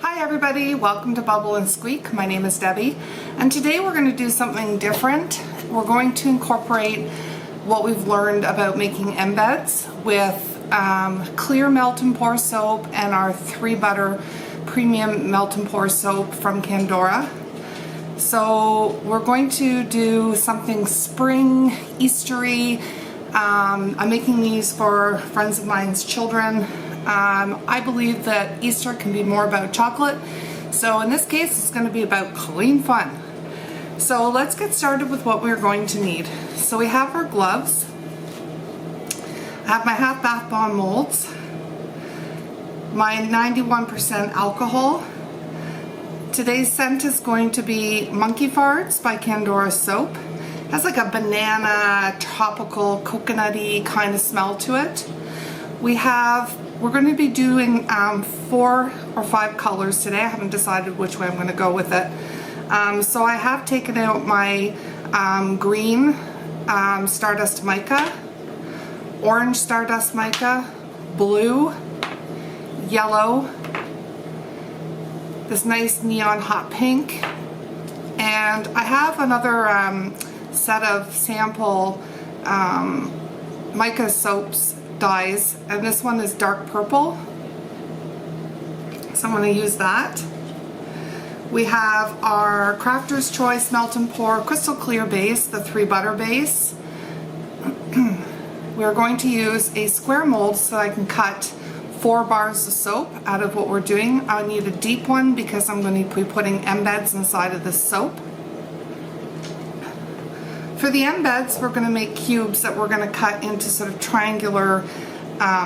Hi everybody, welcome to Bubble and Squeak. My name is Debbie, and today we're going to do something different. We're going to incorporate what we've learned about making embeds with clear melt and pour soap and our 3 Butter premium melt and pour soap from Candora. So we're going to do something spring, Eastery. I'm making these for friends of mine's children. I believe that Easter can be more about chocolate, so in this case it's going to be about clean fun. So let's get started with what we're going to need. So we have our gloves, I have my half bath bomb molds, my 91% alcohol. Today's scent is going to be Monkey Farts by Candora Soap. It has like a banana, tropical, coconutty kind of smell to it. We're going to be doing 4 or 5 colors today. I haven't decided which way I'm going to go with it. So I have taken out my green Stardust Mica, orange Stardust Mica, blue, yellow, this nice neon hot pink, and I have another set of sample mica soaps dyes, and this one is dark purple, so I'm going to use that. We have our Crafter's Choice Melt and Pour Crystal Clear base, the 3 Butter base. We're going to use a square mold so I can cut 4 bars of soap out of what we're doing. I need a deep one because I'm going to be putting embeds inside of this soap. For the embeds, we're going to make cubes that we're going to cut into sort of triangular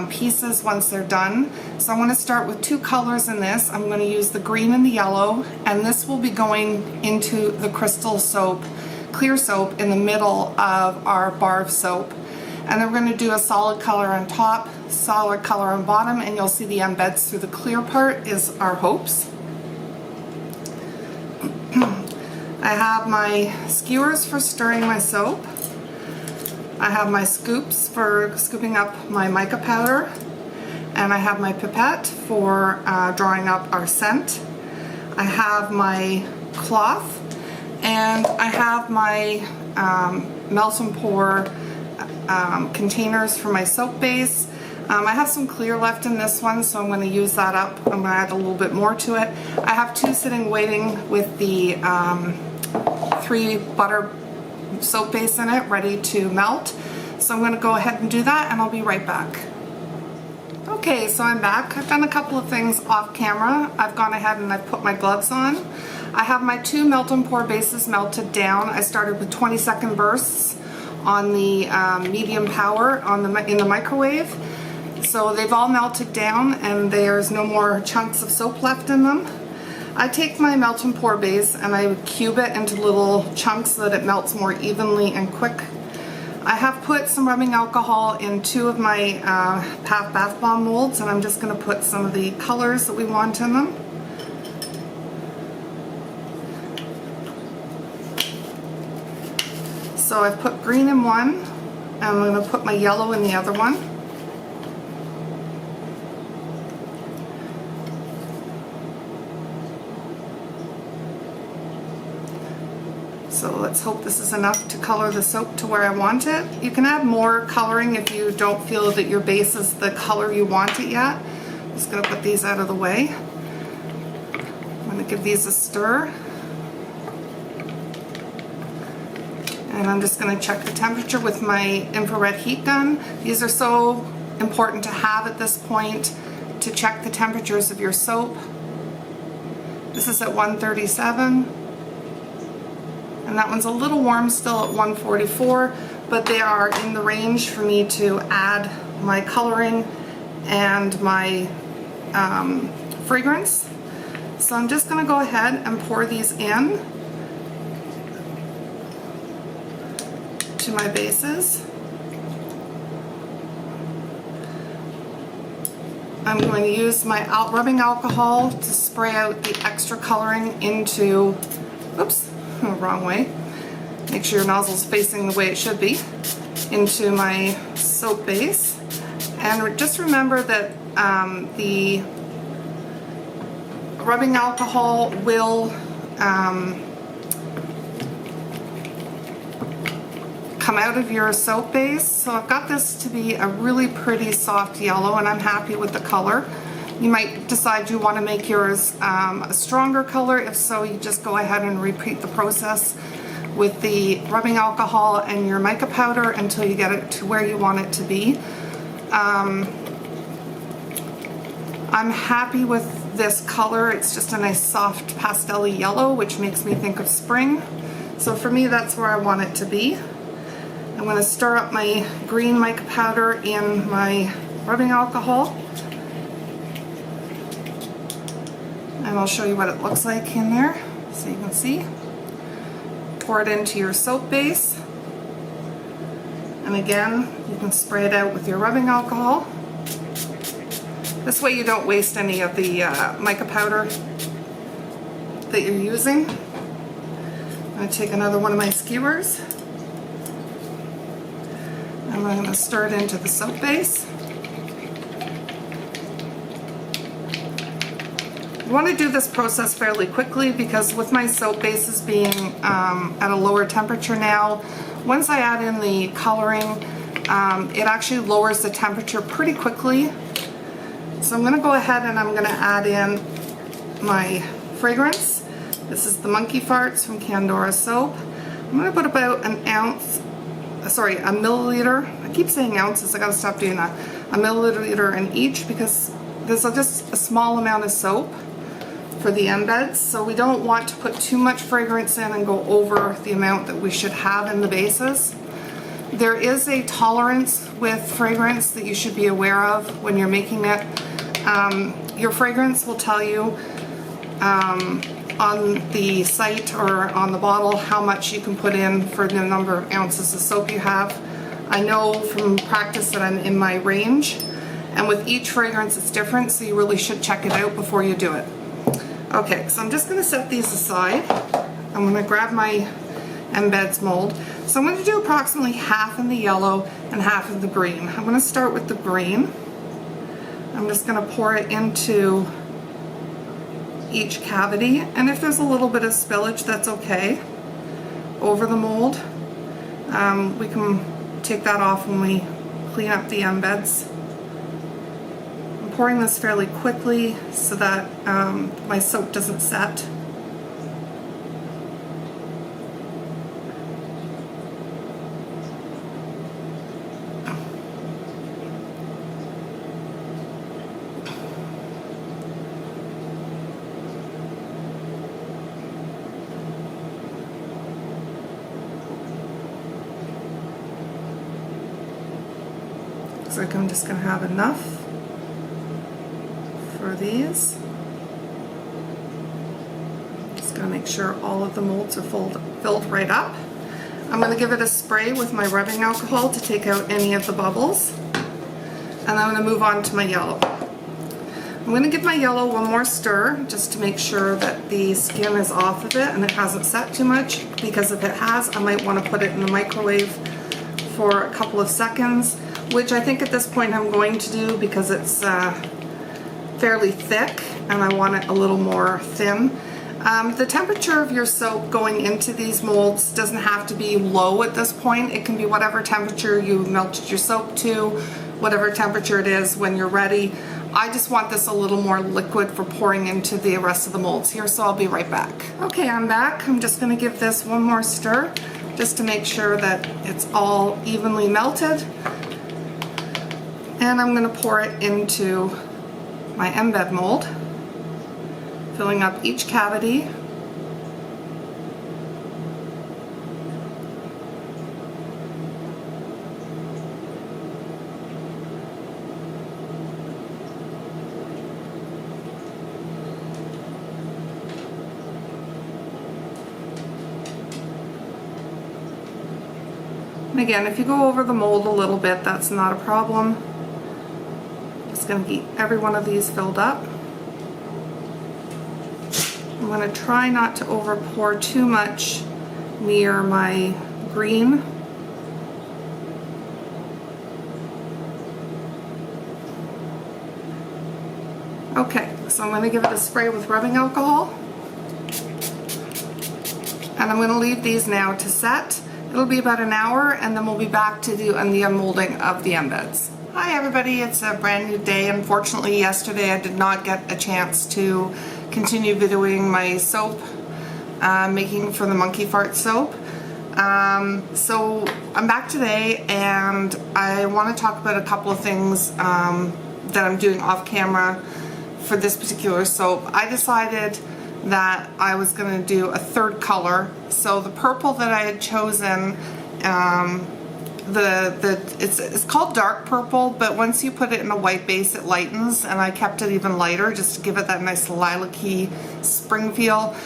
pieces once they're done. So I'm going to start with 2 colors in this. I'm going to use the green and the yellow, and this will be going into the crystal soap, clear soap, in the middle of our bar of soap. And then we're going to do a solid color on top, solid color on bottom, and you'll see the embeds through the clear part is our hopes. I have my skewers for stirring my soap. I have my scoops for scooping up my mica powder. And I have my pipette for drawing up our scent. I have my cloth. And I have my melt and pour containers for my soap base. I have some clear left in this one, so I'm going to use that up. I'm going to add a little bit more to it. I have 2 sitting waiting with the 3 Butter soap base in it, ready to melt. So I'm going to go ahead and do that, and I'll be right back. Okay, so I'm back. I've done a couple of things off camera. I've gone ahead and I've put my gloves on. I have my 2 melt and pour bases melted down. I started with 20-second bursts on the medium power in the microwave. So they've all melted down and there's no more chunks of soap left in them. I take my melt and pour base and I cube it into little chunks so that it melts more evenly and quick. I have put some rubbing alcohol in 2 of my half bath bomb molds, and I'm just going to put some of the colors that we want in them. So I've put green in one, and I'm going to put my yellow in the other one. So let's hope this is enough to color the soap to where I want it. You can add more coloring if you don't feel that your base is the color you want it yet. I'm just going to put these out of the way. I'm going to give these a stir. And I'm just going to check the temperature with my infrared heat gun. These are so important to have at this point to check the temperatures of your soap. This is at 137. And that one's a little warm still at 144, but they are in the range for me to add my coloring and my fragrance. So I'm just going to go ahead and pour these in to my bases. I'm going to use my rubbing alcohol to spray out the extra coloring into, oops, wrong way. Make sure your nozzle's facing the way it should be, into my soap base. And just remember that the rubbing alcohol will come out of your soap base. So I've got this to be a really pretty soft yellow, and I'm happy with the color. You might decide you want to make yours a stronger color. If so, you just go ahead and repeat the process with the rubbing alcohol and your mica powder until you get it to where you want it to be. I'm happy with this color. It's just a nice soft pastel-y yellow, which makes me think of spring. So for me, that's where I want it to be. I'm going to stir up my green mica powder in my rubbing alcohol. And I'll show you what it looks like in there so you can see. Pour it into your soap base. And again, you can spray it out with your rubbing alcohol. This way you don't waste any of the mica powder that you're using. I'm going to take another one of my skewers. And I'm going to stir it into the soap base. You want to do this process fairly quickly because with my soap bases being at a lower temperature now, once I add in the coloring, it actually lowers the temperature pretty quickly. So I'm going to go ahead and I'm going to add in my fragrance. This is the Monkey Farts from Candora Soap. I'm going to put about a milliliter. I keep saying ounces, I got to stop doing that. A milliliter in each because there's just a small amount of soap for the embeds, so we don't want to put too much fragrance in and go over the amount that we should have in the bases. There is a tolerance with fragrance that you should be aware of when you're making it. Your fragrance will tell you on the site or on the bottle how much you can put in for the number of ounces of soap you have. I know from practice that I'm in my range, and with each fragrance it's different, so you really should check it out before you do it. Okay, so I'm just going to set these aside. I'm going to grab my embeds mold. So I'm going to do approximately half in the yellow and half in the green. I'm going to start with the green. I'm just going to pour it into each cavity, and if there's a little bit of spillage, that's okay, over the mold. We can take that off when we clean up the embeds. I'm pouring this fairly quickly so that my soap doesn't set. Looks like I'm just going to have enough for these. Just going to make sure all of the molds are filled right up. I'm going to give it a spray with my rubbing alcohol to take out any of the bubbles. And I'm going to move on to my yellow. I'm going to give my yellow one more stir just to make sure that the skin is off of it and it hasn't set too much, because if it has, I might want to put it in the microwave for a couple of seconds, which I think at this point I'm going to do because it's fairly thick and I want it a little more thin. The temperature of your soap going into these molds doesn't have to be low at this point. It can be whatever temperature you melted your soap to, whatever temperature it is when you're ready. I just want this a little more liquid for pouring into the rest of the molds here, so I'll be right back. Okay, I'm back. I'm just going to give this one more stir just to make sure that it's all evenly melted. And I'm going to pour it into my embed mold, filling up each cavity. And again, if you go over the mold a little bit, that's not a problem. Just going to get every one of these filled up. I'm going to try not to over pour too much near my green. Okay, So I'm going to give it a spray with rubbing alcohol. And I'm going to leave these now to set. It'll be about an hour, and then we'll be back to do the unmolding of the embeds. Hi everybody, it's a brand new day. Unfortunately yesterday I did not get a chance to continue videoing my soap making for the monkey fart soap. So I'm back today, and I want to talk about a couple of things that I'm doing off camera for this particular soap. I decided that I was going to do a third color. So the purple that I had chosen, it's called dark purple, but once you put it in a white base it lightens, and I kept it even lighter just to give it that nice lilac-y spring feel.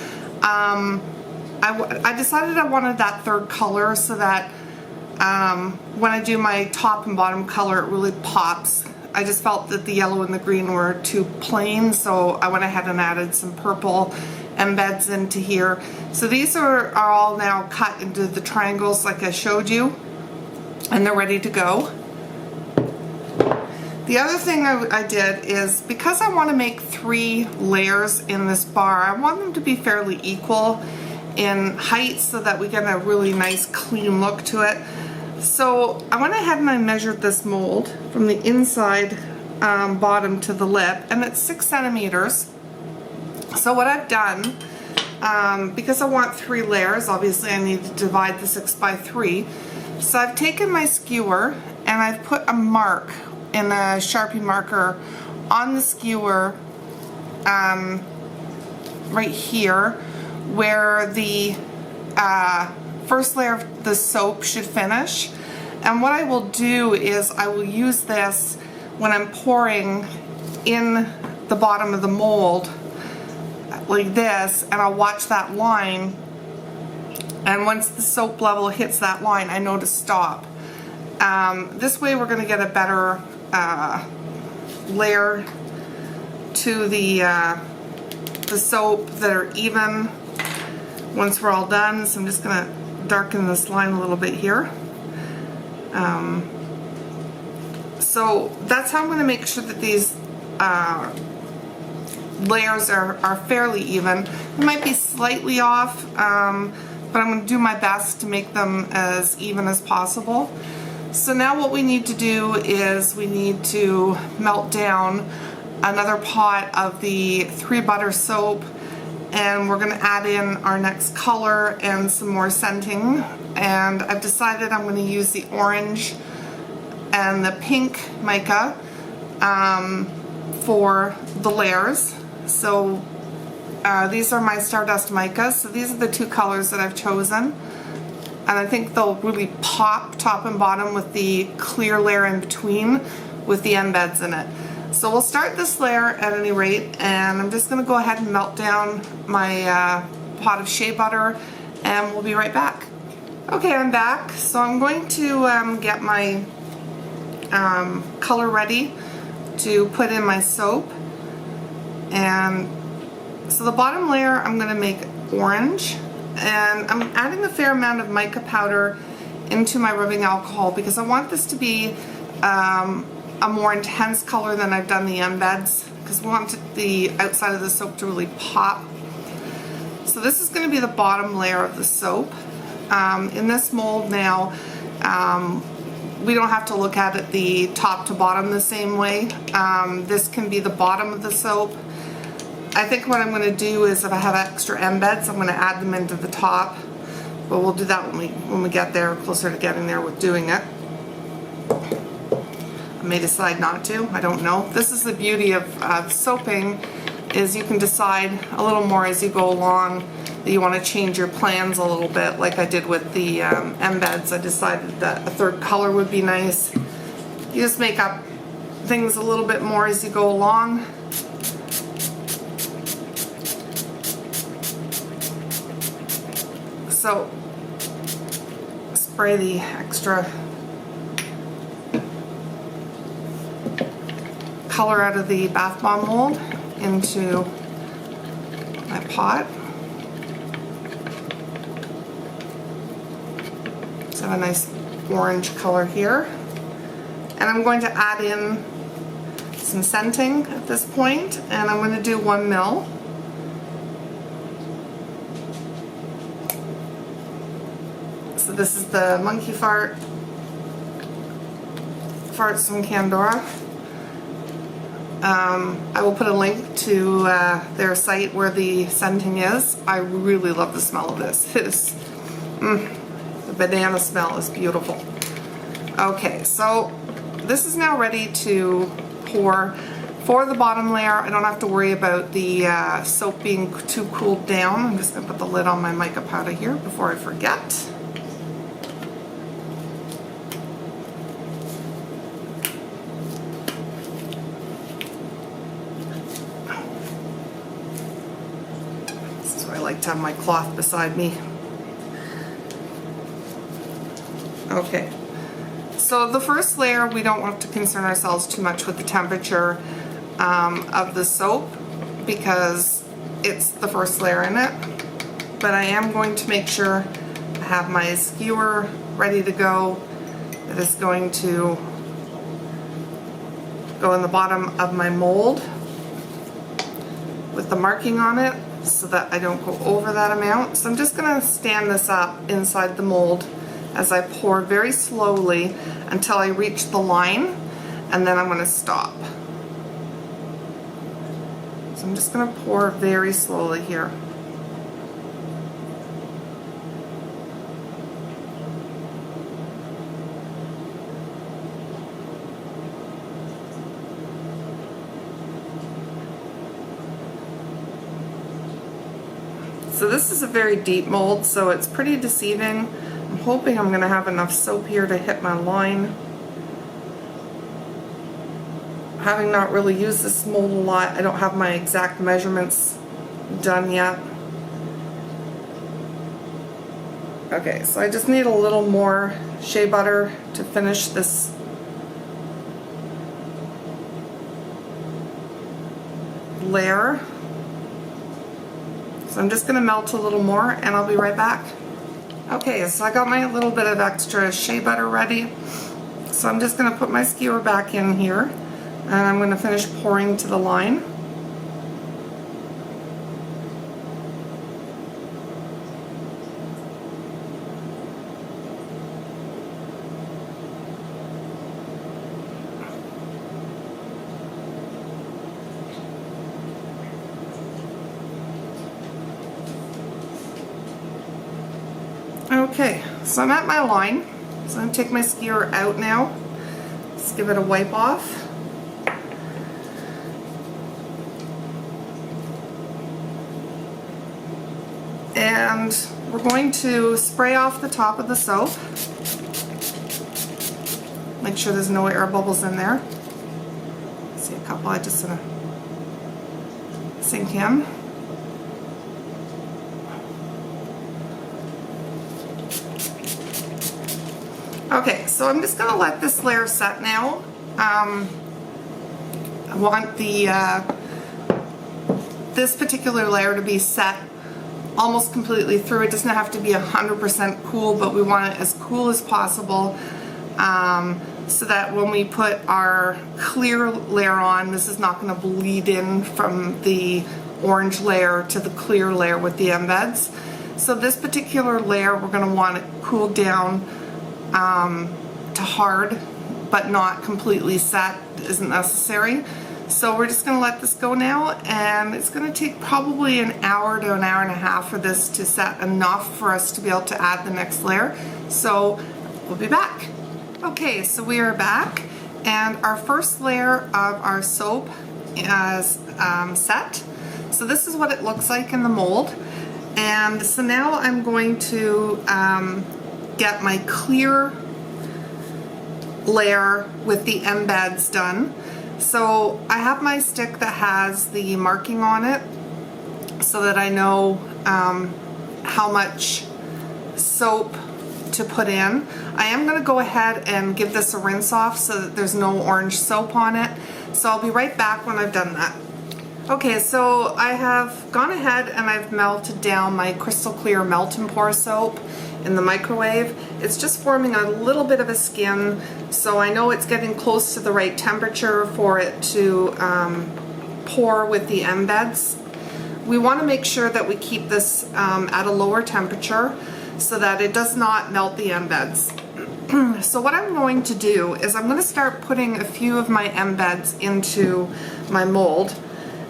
I decided I wanted that third color so that when I do my top and bottom color it really pops. I just felt that the yellow and the green were too plain, so I went ahead and added some purple embeds into here. So these are all now cut into the triangles like I showed you, and they're ready to go. The other thing I did is, because I want to make 3 layers in this bar, I want them to be fairly equal in height so that we get a really nice clean look to it. So I went ahead and I measured this mold from the inside bottom to the lip, and it's 6 centimeters. So what I've done, because I want 3 layers, obviously I need to divide the 6 by 3. So I've taken my skewer and I've put a mark in a Sharpie marker on the skewer right here where the first layer of the soap should finish. And what I will do is I will use this when I'm pouring in the bottom of the mold like this, and I'll watch that line, and once the soap level hits that line I know to stop. This way we're going to get a better layer to the soap that are even once we're all done. So I'm just going to darken this line a little bit here. So that's how I'm going to make sure that these layers are fairly even. They might be slightly off, but I'm going to do my best to make them as even as possible. So now what we need to do is we need to melt down another pot of the 3 butter soap, and we're going to add in our next color and some more scenting. And I've decided I'm going to use the orange and the pink mica for the layers. So these are my Stardust micas. So these are the 2 colors that I've chosen, and I think they'll really pop top and bottom with the clear layer in between with the embeds in it. So we'll start this layer at any rate, and I'm just going to go ahead and melt down my pot of shea butter, and we'll be right back. Okay, I'm back. So I'm going to get my color ready to put in my soap. And so the bottom layer I'm going to make orange, and I'm adding a fair amount of mica powder into my rubbing alcohol because I want this to be a more intense color than I've done the embeds, because we want the outside of the soap to really pop. So this is going to be the bottom layer of the soap. In this mold now, we don't have to look at it the top to bottom the same way. This can be the bottom of the soap. I think what I'm going to do is, if I have extra embeds, I'm going to add them into the top, but we'll do that when we get there, closer to getting there with doing it. I may decide not to, I don't know. This is the beauty of soaping, is you can decide a little more as you go along that you want to change your plans a little bit, like I did with the embeds. I decided that a third color would be nice. You just make up things a little bit more as you go along. So spray the extra color out of the bath bomb mold into my pot. So I have a nice orange color here. And I'm going to add in some scenting at this point, and I'm going to do 1 ml. So this is the Monkey Farts from Candora. I will put a link to their site where the scenting is. I really love the smell of this. It is, the banana smell is beautiful. Okay, so this is now ready to pour. For the bottom layer, I don't have to worry about the soap being too cooled down. I'm just going to put the lid on my mica powder here before I forget. This is why I like to have my cloth beside me. Okay. So the first layer, we don't want to concern ourselves too much with the temperature of the soap because it's the first layer in it. But I am going to make sure I have my skewer ready to go. That is going to go in the bottom of my mold with the marking on it so that I don't go over that amount. So I'm just going to stand this up inside the mold as I pour very slowly until I reach the line, and then I'm going to stop. So I'm just going to pour very slowly here. So this is a very deep mold, so it's pretty deceiving. I'm hoping I'm going to have enough soap here to hit my line. Having not really used this mold a lot, I don't have my exact measurements done yet. Okay, so I just need a little more shea butter to finish this layer. So I'm just going to melt a little more and I'll be right back. Okay, so I got my little bit of extra shea butter ready. So I'm just going to put my skewer back in here and I'm going to finish pouring to the line. Okay, so I'm at my line, so I'm going to take my skewer out now. Just give it a wipe off. And we're going to spray off the top of the soap. Make sure there's no air bubbles in there. See a couple, I just sort of sink in. Okay, so I'm just going to let this layer set now. I want this particular layer to be set almost completely through. It doesn't have to be 100% cool, but we want it as cool as possible so that when we put our clear layer on, this is not going to bleed in from the orange layer to the clear layer with the embeds. So this particular layer, we're going to want it cooled down to hard, but not completely set, isn't necessary. So we're just going to let this go now, and it's going to take probably an hour to an hour and a half for this to set enough for us to be able to add the next layer. So we'll be back. Okay, so we are back, and our first layer of our soap is set. So this is what it looks like in the mold. And so now I'm going to get my clear layer with the embeds done. So I have my stick that has the marking on it so that I know how much soap to put in. I am going to go ahead and give this a rinse off so that there's no orange soap on it. So I'll be right back when I've done that. Okay, so I have gone ahead and I've melted down my crystal clear melt and pour soap, in the microwave. It's just forming a little bit of a skin, so I know it's getting close to the right temperature for it to pour with the embeds. We want to make sure that we keep this at a lower temperature so that it does not melt the embeds. So what I'm going to do is I'm going to start putting a few of my embeds into my mold,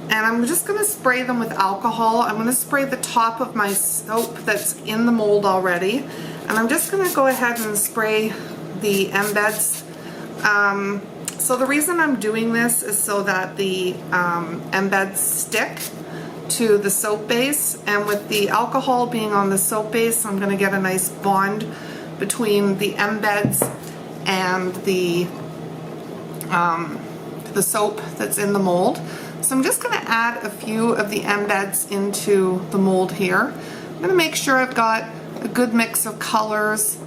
and I'm just going to spray them with alcohol. I'm going to spray the top of my soap that's in the mold already, and I'm just going to go ahead and spray the embeds. So the reason I'm doing this is so that the embeds stick to the soap base, and with the alcohol being on the soap base, I'm going to get a nice bond between the embeds and the soap that's in the mold. So I'm just going to add a few of the embeds into the mold here. I'm going to make sure I've got a good mix of colors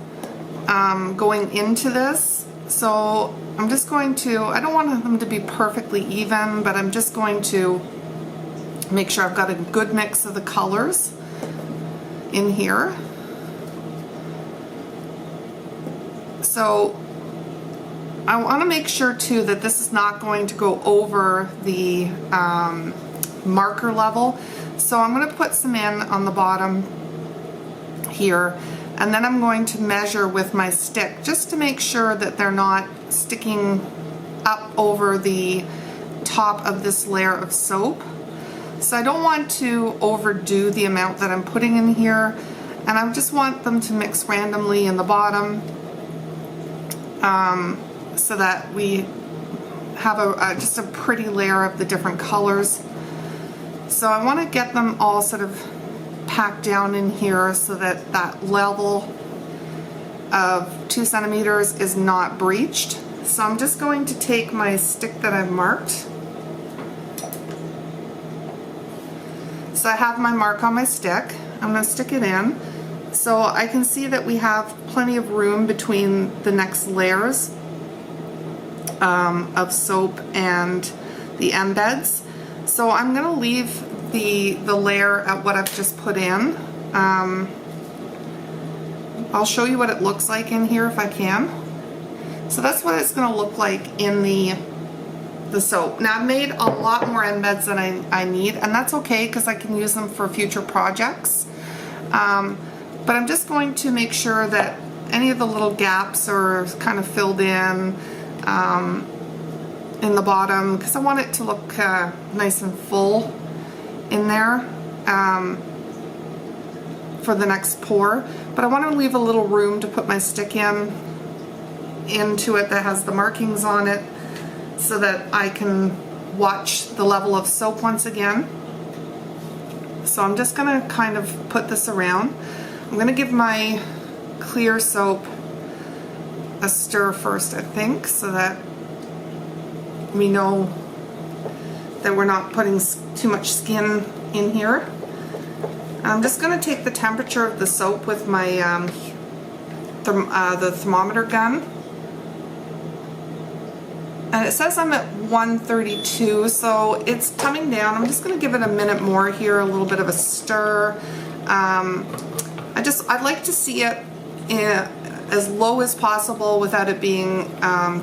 going into this. So I'm just going to, I don't want them to be perfectly even, but I'm just going to make sure I've got a good mix of the colors in here. So I want to make sure too that this is not going to go over the marker level. So I'm going to put some in on the bottom here, and then I'm going to measure with my stick just to make sure that they're not sticking up over the top of this layer of soap. So I don't want to overdo the amount that I'm putting in here, and I just want them to mix randomly in the bottom so that we have just a pretty layer of the different colors. So I want to get them all sort of packed down in here so that that level of 2 centimeters is not breached. So I'm just going to take my stick that I've marked. So I have my mark on my stick. I'm going to stick it in. So I can see that we have plenty of room between the next layers of soap and the embeds. So I'm going to leave the layer at what I've just put in. I'll show you what it looks like in here if I can. So that's what it's going to look like in the soap. Now I've made a lot more embeds than I need, and that's okay because I can use them for future projects. But I'm just going to make sure that any of the little gaps are kind of filled in the bottom, because I want it to look nice and full in there for the next pour. But I want to leave a little room to put my stick into it that has the markings on it, so that I can watch the level of soap once again. So I'm just going to kind of put this around. I'm going to give my clear soap a stir first, I think, so that we know that we're not putting too much skin in here. I'm just going to take the temperature of the soap with my the thermometer gun. And it says I'm at 132, so it's coming down. I'm just going to give it a minute more here, a little bit of a stir. I'd like to see it as low as possible without it being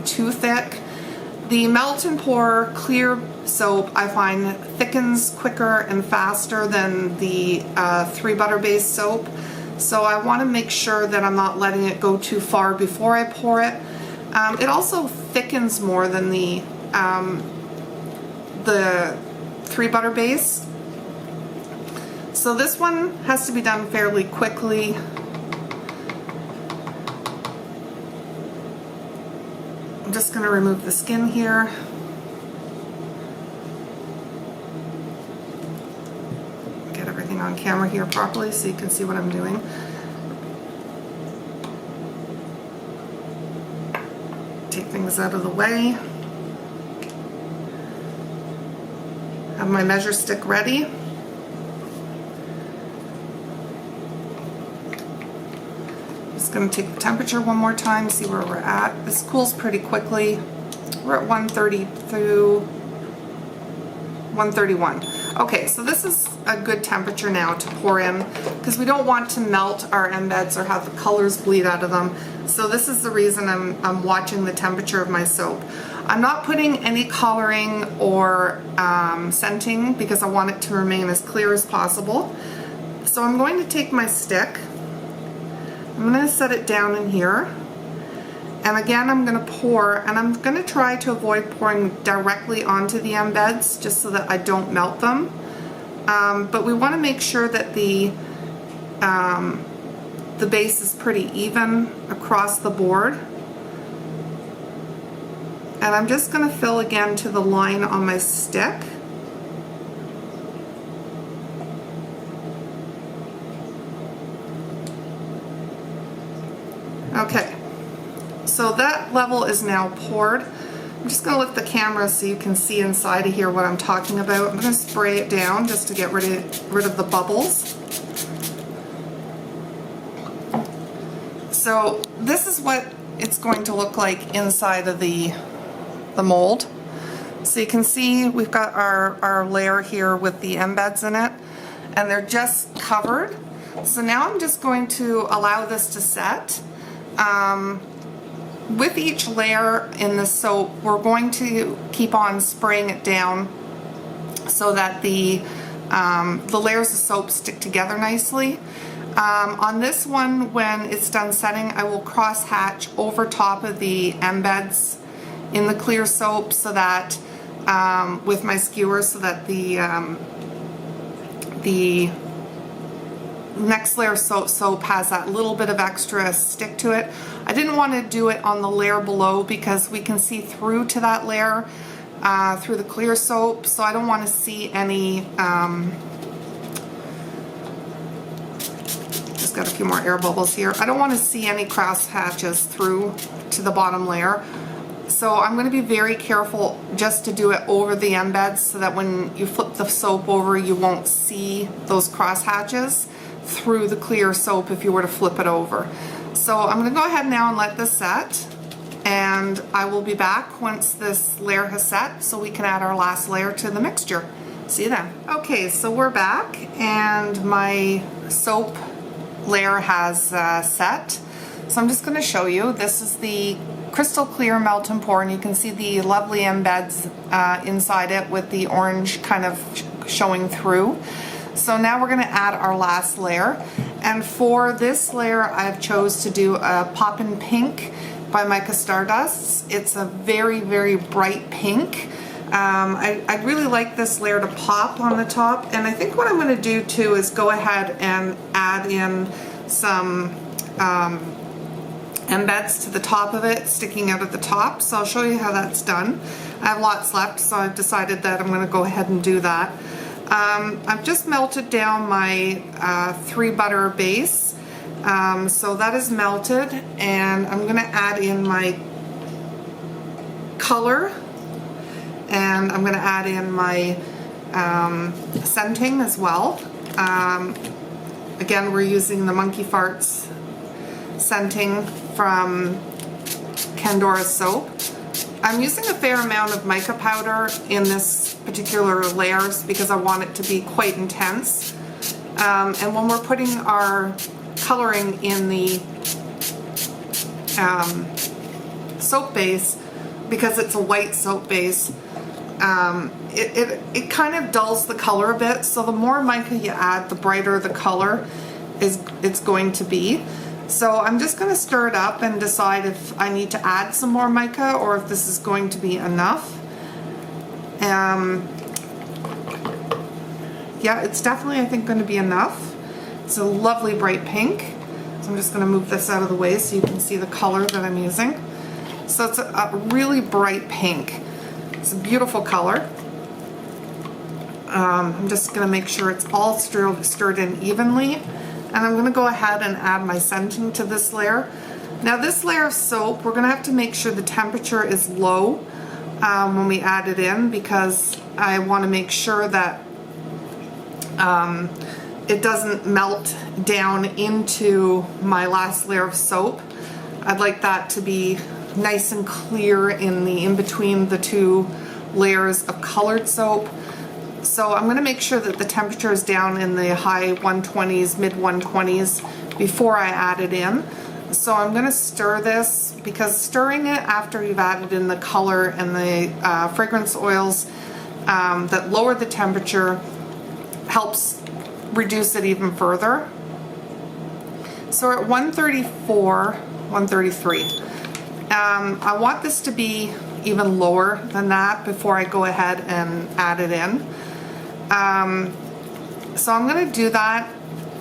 too thick. The melt and pour clear soap I find thickens quicker and faster than the 3 butter based soap. So I want to make sure that I'm not letting it go too far before I pour it. It also thickens more than the 3 butter base. So this one has to be done fairly quickly. I'm just going to remove the skin here. Get everything on camera here properly so you can see what I'm doing. Take things out of the way. Have my measure stick ready. Just going to take the temperature one more time, see where we're at. This cools pretty quickly. We're at 130 through 131. Okay, so this is a good temperature now to pour in because we don't want to melt our embeds or have the colors bleed out of them. So this is the reason I'm watching the temperature of my soap. I'm not putting any coloring or scenting because I want it to remain as clear as possible. So I'm going to take my stick, I'm going to set it down in here, and again I'm going to pour, and I'm going to try to avoid pouring directly onto the embeds just so that I don't melt them. But we want to make sure that the base is pretty even across the board. And I'm just going to fill again to the line on my stick. Okay, so that level is now poured. I'm just going to lift the camera so you can see inside of here what I'm talking about. I'm going to spray it down just to get rid of the bubbles. So this is what it's going to look like inside of the mold. So you can see we've got our layer here with the embeds in it, and they're just covered. So now I'm just going to allow this to set. With each layer in the soap, we're going to keep on spraying it down so that the layers of soap stick together nicely. On this one, when it's done setting, I will cross hatch over top of the embeds in the clear soap so that with my skewers, so that the next layer of soap has that little bit of extra stick to it. I didn't want to do it on the layer below because we can see through to that layer through the clear soap, so I don't want to see any, just got a few more air bubbles here. I don't want to see any cross hatches through to the bottom layer. So I'm going to be very careful just to do it over the embeds so that when you flip the soap over, you won't see those cross hatches through the clear soap if you were to flip it over. So I'm going to go ahead now and let this set, and I will be back once this layer has set so we can add our last layer to the mixture. See you then. Okay, so we're back and my soap layer has set. So I'm just going to show you. This is the crystal clear melt and pour, and you can see the lovely embeds inside it with the orange kind of showing through. So now we're going to add our last layer, and for this layer I've chose to do a Poppin' Pink by Mica Stardusts. It's a very, very bright pink. I really like this layer to pop on the top, and I think what I'm going to do too is go ahead and add in some embeds to the top of it, sticking out at the top. So I'll show you how that's done. I have lots left, so I've decided that I'm going to go ahead and do that. I've just melted down my 3 butter base, so that is melted, and I'm going to add in my color, and I'm going to add in my scenting as well. Again, we're using the Monkey Farts scenting from Candora's soap. I'm using a fair amount of mica powder in this particular layers because I want it to be quite intense. And when we're putting our coloring in the soap base, because it's a white soap base, it kind of dulls the color a bit. So the more mica you add, the brighter the color it's going to be. So I'm just going to stir it up and decide if I need to add some more mica or if this is going to be enough. Yeah, it's definitely, I think, going to be enough. It's a lovely bright pink. So I'm just going to move this out of the way so you can see the color that I'm using. So it's a really bright pink. It's a beautiful color. I'm just going to make sure it's all stirred in evenly. And I'm going to go ahead and add my scenting to this layer. Now this layer of soap, we're going to have to make sure the temperature is low when we add it in, because I want to make sure that it doesn't melt down into my last layer of soap. I'd like that to be nice and clear in between the 2 layers of colored soap. So I'm going to make sure that the temperature is down in the high 120s, mid 120s before I add it in. So I'm going to stir this, because stirring it after you've added in the color and the fragrance oils that lower the temperature helps reduce it even further. So we're at 134, 133. I want this to be even lower than that before I go ahead and add it in. So I'm going to do that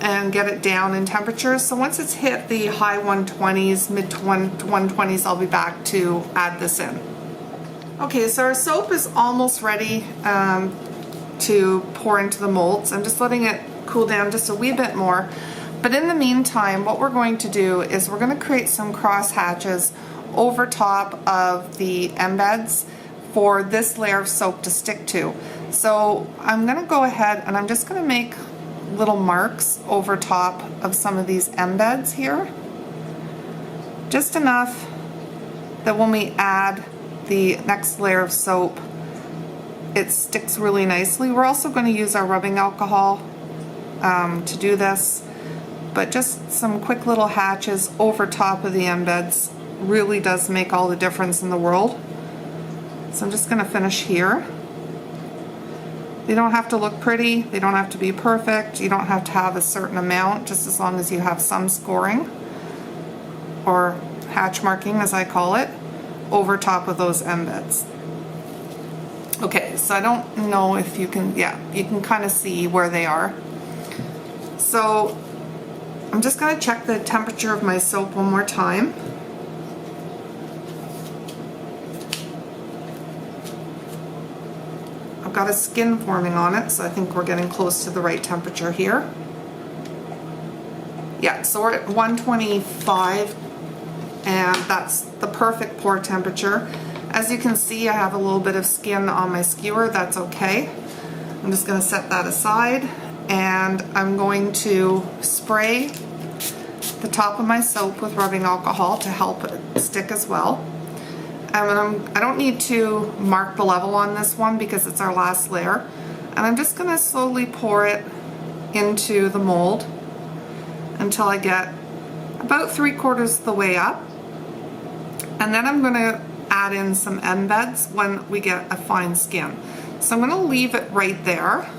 and get it down in temperature. So once it's hit the high 120s, mid 120s, I'll be back to add this in. Okay, so our soap is almost ready to pour into the molds. I'm just letting it cool down just a wee bit more. But in the meantime, what we're going to do is we're going to create some cross hatches over top of the embeds for this layer of soap to stick to. So I'm going to go ahead and I'm just going to make little marks over top of some of these embeds here. Just enough that when we add the next layer of soap, it sticks really nicely. We're also going to use our rubbing alcohol to do this, but just some quick little hatches over top of the embeds really does make all the difference in the world. So I'm just going to finish here. They don't have to look pretty, they don't have to be perfect, you don't have to have a certain amount, just as long as you have some scoring, or hatch marking as I call it, over top of those embeds. Okay, so I don't know if you can, yeah, you can kind of see where they are. So I'm just going to check the temperature of my soap one more time. I've got a skin forming on it, so I think we're getting close to the right temperature here. Yeah, so we're at 125, and that's the perfect pour temperature. As you can see, I have a little bit of skin on my skewer. That's okay. I'm just going to set that aside, and I'm going to spray the top of my soap with rubbing alcohol to help it stick as well. I don't need to mark the level on this one because it's our last layer. And I'm just going to slowly pour it into the mold until I get about 3/4 of the way up. And then I'm going to add in some embeds when we get a fine skin. So I'm going to leave it right there.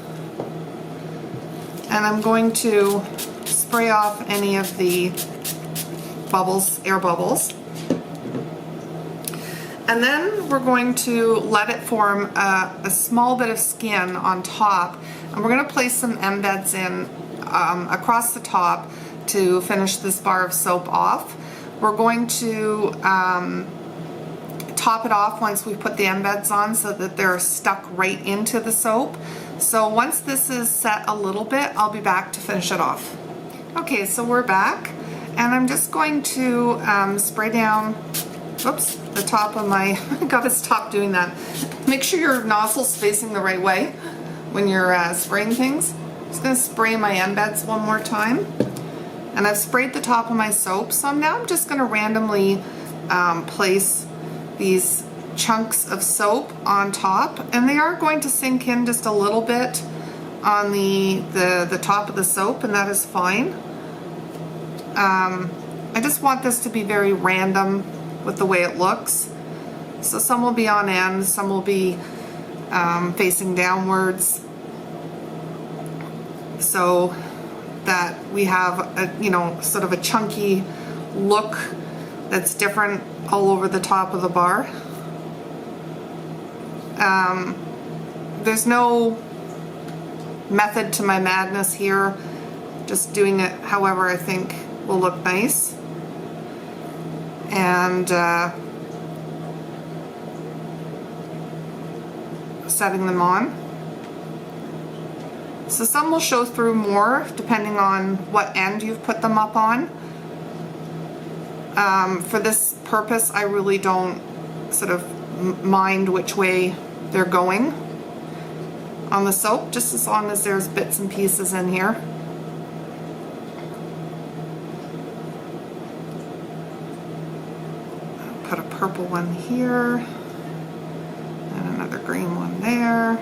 And I'm going to spray off any of the bubbles, air bubbles. And then we're going to let it form a small bit of skin on top, and we're going to place some embeds in across the top to finish this bar of soap off. We're going to top it off once we put the embeds on so that they're stuck right into the soap. So once this is set a little bit, I'll be back to finish it off. Okay, so we're back, and I'm just going to spray down, oops, the top of my, I gotta stop doing that. Make sure your nozzle's facing the right way when you're spraying things. I'm just gonna spray my embeds one more time. And I've sprayed the top of my soap, so now I'm just gonna randomly place these chunks of soap on top, and they are going to sink in just a little bit on the top of the soap, and that is fine. I just want this to be very random with the way it looks. So some will be on end, some will be facing downwards, so that we have a, you know, sort of a chunky look that's different all over the top of the bar. There's no method to my madness here, just doing it however I think will look nice. And setting them on. So some will show through more depending on what end you've put them up on. For this purpose, I really don't sort of mind which way they're going on the soap, just as long as there's bits and pieces in here. I'll put a purple one here and another green one there.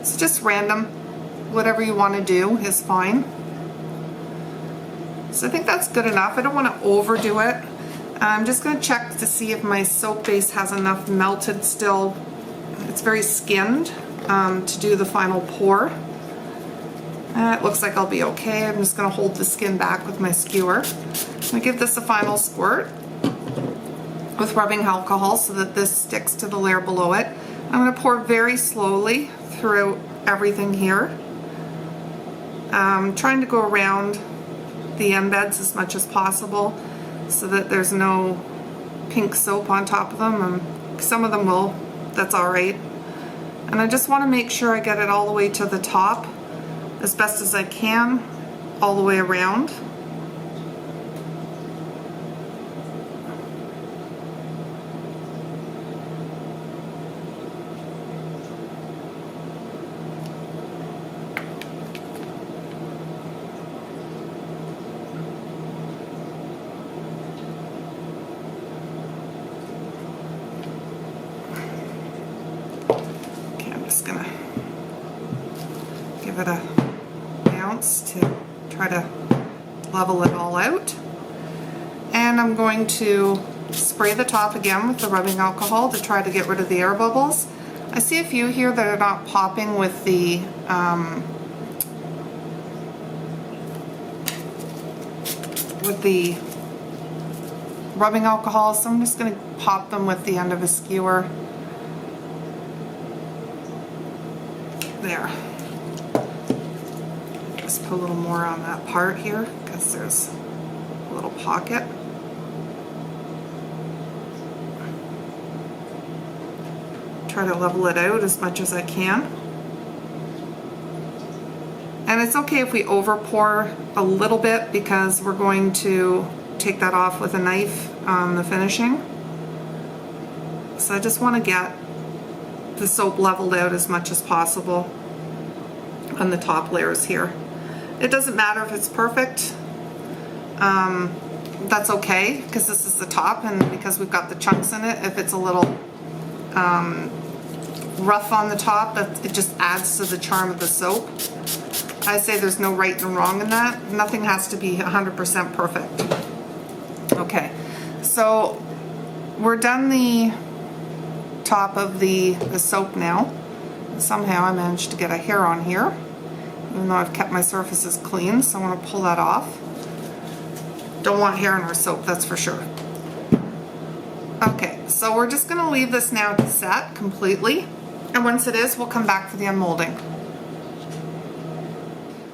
So just random, whatever you want to do is fine. So I think that's good enough. I don't want to overdo it. I'm just going to check to see if my soap base has enough melted still. It's very skinned to do the final pour. It looks like I'll be okay. I'm just going to hold the skin back with my skewer. I'm going to give this a final squirt with rubbing alcohol so that this sticks to the layer below it. I'm going to pour very slowly throughout everything here. Trying to go around the embeds as much as possible so that there's no pink soap on top of them. Some of them will, that's alright. And I just want to make sure I get it all the way to the top as best as I can, all the way around. Just gonna give it a bounce to try to level it all out, and I'm going to spray the top again with the rubbing alcohol to try to get rid of the air bubbles. I see a few here that are not popping with the rubbing alcohol, so I'm just going to pop them with the end of a skewer. There. Just put a little more on that part here because there's a little pocket. Try to level it out as much as I can. And it's okay if we over pour a little bit because we're going to take that off with a knife on the finishing. So I just want to get the soap leveled out as much as possible on the top layers here. It doesn't matter if it's perfect. That's okay because this is the top and because we've got the chunks in it. If it's a little rough on the top, it just adds to the charm of the soap. I say there's no right and wrong in that. Nothing has to be 100% perfect. Okay, so we're done the top of the soap now. Somehow I managed to get a hair on here, even though I've kept my surfaces clean, so I want to pull that off. Don't want hair in our soap, that's for sure. Okay, so we're just going to leave this now to set completely, and once it is, we'll come back for the unmolding.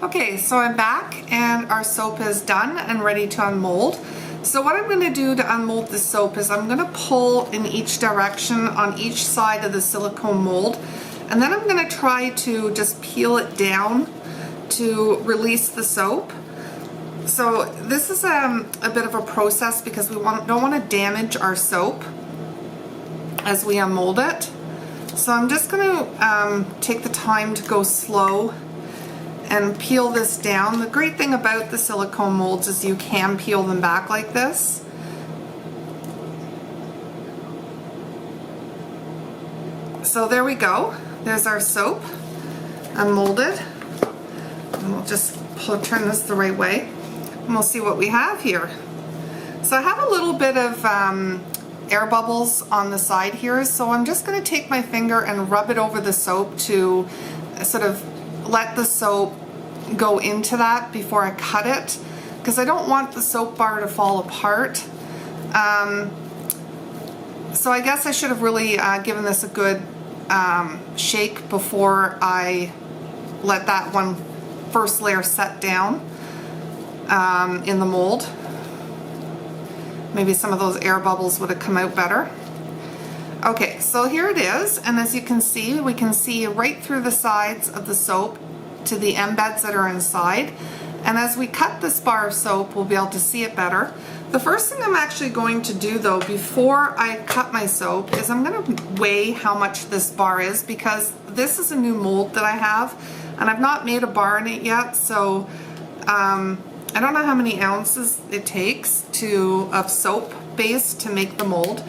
Okay, so I'm back and our soap is done and ready to unmold. So what I'm going to do to unmold the soap is I'm going to pull in each direction on each side of the silicone mold, and then I'm going to try to just peel it down to release the soap. So this is a bit of a process because we don't want to damage our soap as we unmold it. So I'm just going to take the time to go slow and peel this down. The great thing about the silicone molds is you can peel them back like this. So there we go. There's our soap unmolded. And we'll just turn this the right way and we'll see what we have here. So I have a little bit of air bubbles on the side here, so I'm just going to take my finger and rub it over the soap to sort of let the soap go into that before I cut it, because I don't want the soap bar to fall apart. So I guess I should have really given this a good shake before I let that one first layer set down in the mold. Maybe some of those air bubbles would have come out better. Okay, so here it is, and as you can see, we can see right through the sides of the soap to the embeds that are inside. And as we cut this bar of soap, we'll be able to see it better. The first thing I'm actually going to do though, before I cut my soap, is I'm going to weigh how much this bar is, because this is a new mold that I have, and I've not made a bar in it yet, so I don't know how many ounces it takes of soap base to make the mold.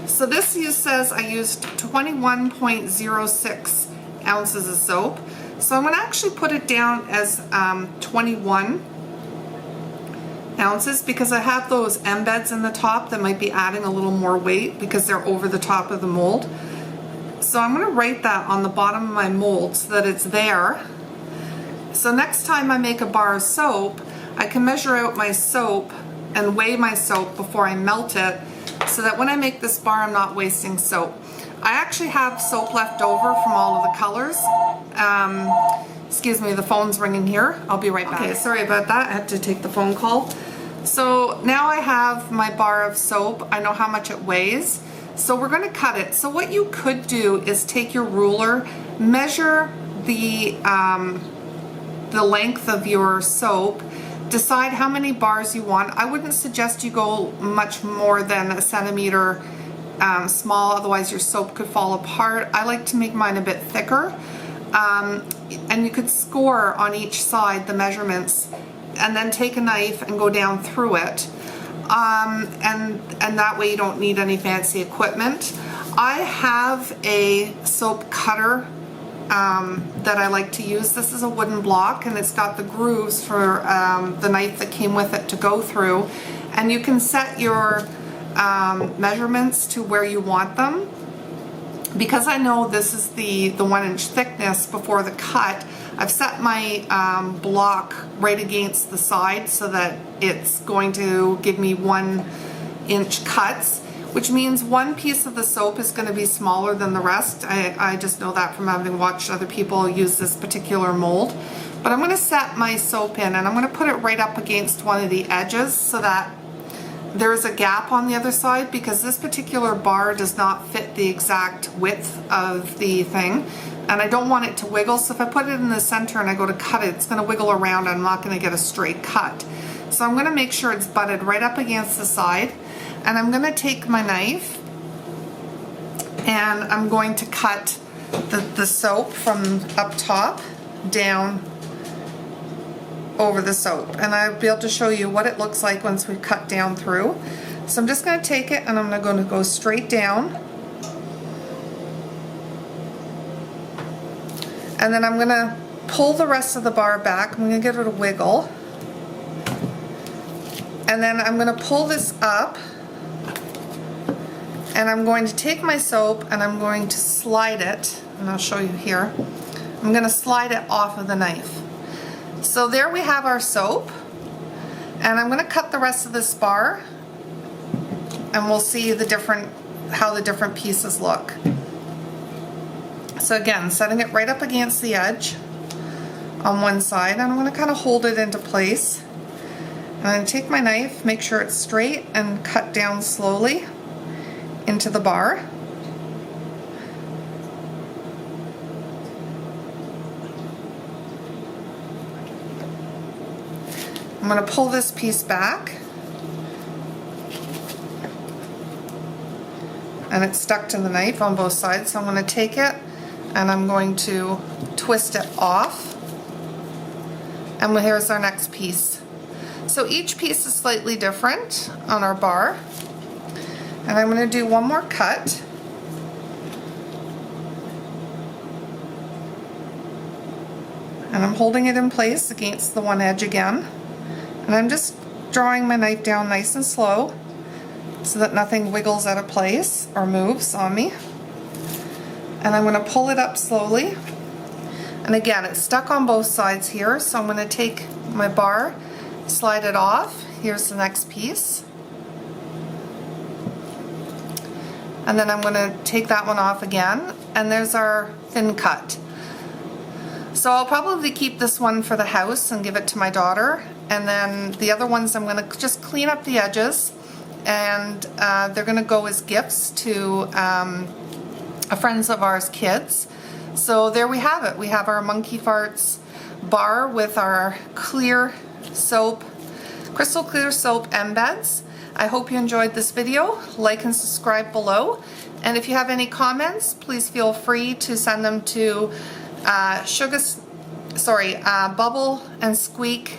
So this says I used 21.06 ounces of soap. So I'm going to actually put it down as 21 ounces because I have those embeds in the top that might be adding a little more weight because they're over the top of the mold. So I'm going to write that on the bottom of my mold so that it's there. So next time I make a bar of soap, I can measure out my soap and weigh my soap before I melt it so that when I make this bar I'm not wasting soap. I actually have soap left over from all of the colors. Excuse me, the phone's ringing here. I'll be right back. Okay, sorry about that. I had to take the phone call. So now I have my bar of soap. I know how much it weighs. So we're going to cut it. So what you could do is take your ruler, measure the length of your soap, decide how many bars you want. I wouldn't suggest you go much more than a centimeter small, otherwise your soap could fall apart. I like to make mine a bit thicker. And you could score on each side the measurements and then take a knife and go down through it. And that way you don't need any fancy equipment. I have a soap cutter that I like to use. This is a wooden block and it's got the grooves for the knife that came with it to go through. And you can set your measurements to where you want them. Because I know this is the 1 inch thickness before the cut, I've set my block right against the side so that it's going to give me 1 inch cuts, which means one piece of the soap is going to be smaller than the rest. I just know that from having watched other people use this particular mold. But I'm going to set my soap in and I'm going to put it right up against one of the edges so that there's a gap on the other side, because this particular bar does not fit the exact width of the thing and I don't want it to wiggle. So if I put it in the center and I go to cut it, it's going to wiggle around and I'm not going to get a straight cut. So I'm going to make sure it's butted right up against the side, and I'm going to take my knife and I'm going to cut the soap from up top down over the soap, and I'll be able to show you what it looks like once we cut down through. So I'm just going to take it and I'm going to go straight down, and then I'm going to pull the rest of the bar back. I'm going to give it a wiggle, and then I'm going to pull this up, and I'm going to take my soap and I'm going to slide it, and I'll show you here. I'm going to slide it off of the knife. So there we have our soap, and I'm going to cut the rest of this bar and we'll see how the different pieces look. So again, setting it right up against the edge on one side, and I'm going to kind of hold it into place. I'm going to take my knife, make sure it's straight, and cut down slowly into the bar. I'm going to pull this piece back, and it's stuck to the knife on both sides, so I'm going to take it and I'm going to twist it off, and here's our next piece. So each piece is slightly different on our bar, and I'm going to do one more cut. And I'm holding it in place against the one edge again. And I'm just drawing my knife down nice and slow so that nothing wiggles out of place or moves on me. And I'm going to pull it up slowly. And again, it's stuck on both sides here, so I'm going to take my bar, slide it off. Here's the next piece. And then I'm going to take that one off again, and there's our thin cut. So I'll probably keep this one for the house and give it to my daughter, and then the other ones I'm going to just clean up the edges, and they're going to go as gifts to friends of ours' kids. So there we have it. We have our Monkey Farts bar with our clear soap, crystal clear soap embeds. I hope you enjoyed this video. Like and subscribe below, and if you have any comments, please feel free to send them to Bubble and Squeak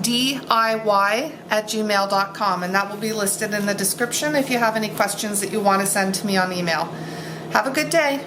DIY@gmail.com, and that will be listed in the description if you have any questions that you want to send to me on email. Have a good day.